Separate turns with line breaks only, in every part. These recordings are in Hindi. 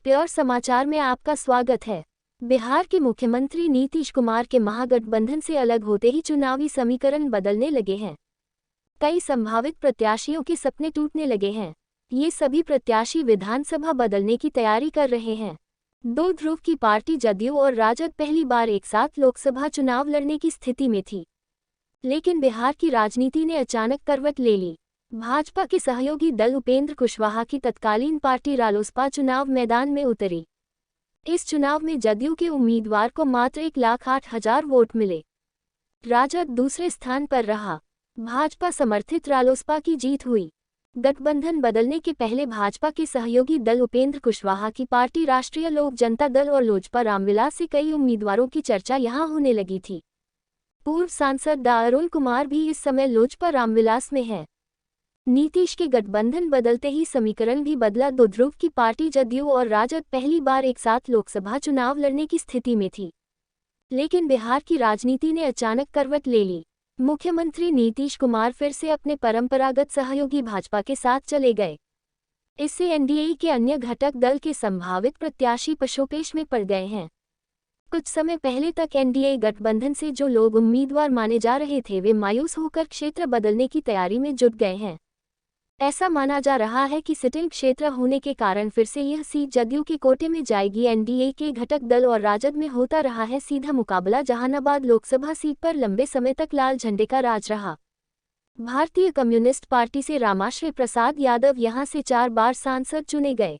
प्योर समाचार में आपका स्वागत है। बिहार के मुख्यमंत्री नीतीश कुमार के महागठबंधन से अलग होते ही चुनावी समीकरण बदलने लगे हैं। कई संभावित प्रत्याशियों के सपने टूटने लगे हैं। ये सभी प्रत्याशी विधानसभा बदलने की तैयारी कर रहे हैं। दो ध्रुव की पार्टी जदयू और राजद पहली बार एक साथ लोकसभा चुनाव लड़ने की स्थिति में थी, लेकिन बिहार की राजनीति ने अचानक करवट ले ली। भाजपा के सहयोगी दल उपेंद्र कुशवाहा की तत्कालीन पार्टी रालोसपा चुनाव मैदान में उतरी। इस चुनाव में जदयू के उम्मीदवार को मात्र 1,08,000 वोट मिले। राजद दूसरे स्थान पर रहा। भाजपा समर्थित रालोसपा की जीत हुई। गठबंधन बदलने के पहले भाजपा के सहयोगी दल उपेंद्र कुशवाहा की पार्टी राष्ट्रीय लोक जनता दल और लोजपा रामविलास से कई उम्मीदवारों की चर्चा यहां होने लगी थी। पूर्व सांसद डॉ अरुण कुमार भी इस समय लोजपा रामविलास में है। नीतीश के गठबंधन बदलते ही समीकरण भी बदला। दो ध्रुव की पार्टी जदयू और राजद पहली बार एक साथ लोकसभा चुनाव लड़ने की स्थिति में थी, लेकिन बिहार की राजनीति ने अचानक करवट ले ली। मुख्यमंत्री नीतीश कुमार फिर से अपने परंपरागत सहयोगी भाजपा के साथ चले गए। इससे एनडीए के अन्य घटक दल के संभावित प्रत्याशी पशोपेश में पड़ गए हैं। कुछ समय पहले तक एनडीए गठबंधन से जो लोग उम्मीदवार माने जा रहे थे, वे मायूस होकर क्षेत्र बदलने की तैयारी में जुट गए हैं। ऐसा माना जा रहा है कि सिटिंग क्षेत्र होने के कारण फिर से यह सीट जदयू के कोटे में जाएगी। एनडीए के घटक दल और राजद में होता रहा है सीधा मुकाबला। जहानाबाद लोकसभा सीट पर लंबे समय तक लाल झंडे का राज रहा। भारतीय कम्युनिस्ट पार्टी से रामाश्रय प्रसाद यादव यहां से 4 बार सांसद चुने गए।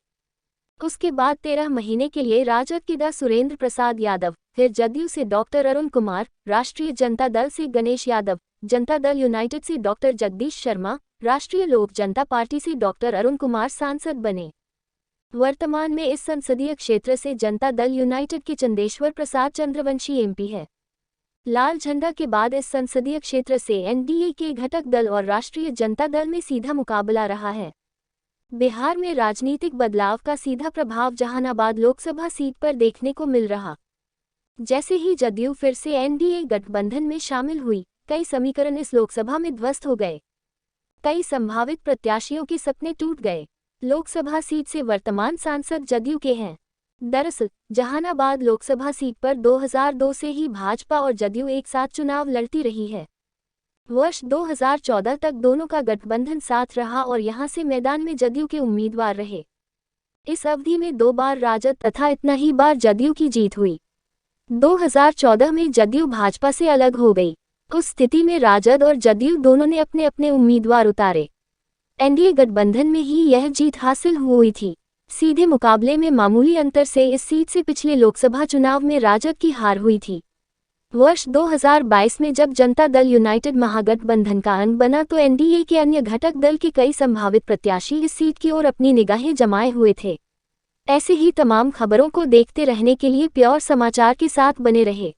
उसके बाद 13 महीने के लिए राजद के डॉ सुरेंद्र प्रसाद यादव, फिर जदयू से डॉ अरुण कुमार, राष्ट्रीय जनता दल से गणेश यादव, जनता दल यूनाइटेड से डॉ जगदीश शर्मा, राष्ट्रीय लोक जनता पार्टी से डॉ अरुण कुमार सांसद बने। वर्तमान में इस संसदीय क्षेत्र से जनता दल यूनाइटेड के चंदेश्वर प्रसाद चंद्रवंशी एमपी है। लाल झंडा के बाद इस संसदीय क्षेत्र से एनडीए के घटक दल और राष्ट्रीय जनता दल में सीधा मुकाबला रहा है। बिहार में राजनीतिक बदलाव का सीधा प्रभाव जहानाबाद लोकसभा सीट पर देखने को मिल रहा। जैसे ही जदयू फिर से एनडीए गठबंधन में शामिल हुई, कई समीकरण इस लोकसभा में ध्वस्त हो गए। कई संभावित प्रत्याशियों के सपने टूट गए। लोकसभा सीट से वर्तमान सांसद जदयू के हैं। दरअसल जहानाबाद लोकसभा सीट पर 2002 से ही भाजपा और जदयू एक साथ चुनाव लड़ती रही है। वर्ष 2014 तक दोनों का गठबंधन साथ रहा और यहां से मैदान में जदयू के उम्मीदवार रहे। इस अवधि में 2 बार राजद तथा इतना ही बार जदयू की जीत हुई। 2014 में जदयू भाजपा से अलग हो गई। उस स्थिति में राजद और जदयू दोनों ने अपने अपने उम्मीदवार उतारे। एनडीए गठबंधन में ही यह जीत हासिल हुई थी। सीधे मुकाबले में मामूली अंतर से इस सीट से पिछले लोकसभा चुनाव में राजद की हार हुई थी। वर्ष 2022 में जब जनता दल यूनाइटेड महागठबंधन का अंग बना, तो एनडीए के अन्य घटक दल के कई संभावित प्रत्याशी इस सीट की ओर अपनी निगाहें जमाए हुए थे। ऐसे ही तमाम खबरों को देखते रहने के लिए प्योर समाचार के साथ बने रहे।